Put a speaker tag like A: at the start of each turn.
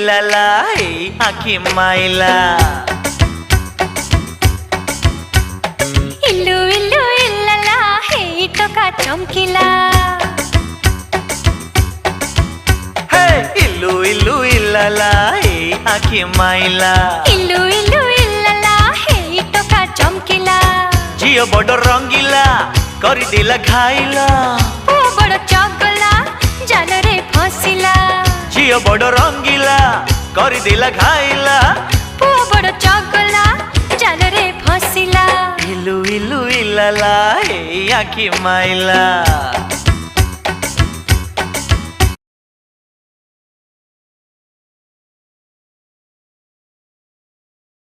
A: ইলালা এই আখি মাইলা
B: ইল্লু ইল্লু ইল্লালা হেই টকা চমকিলা
A: হে ইল্লু ইল্লু ইলালা এই আখি মাইলা
B: ইল্লু ইল্লু ইল্লালা হেই টকা চমকিলা
A: ঝিও বড় রঙ্গিলা করি দিলা খাইলা
B: ও বড় চগলা জালরে ফসিলা
A: ঝিও বড় রঙ্গিলা করি দিলা খাইলা
B: ও বড় চগলা জালরে ফসিলা
A: ইলু ইলু ইলালা এই আখি মাইলা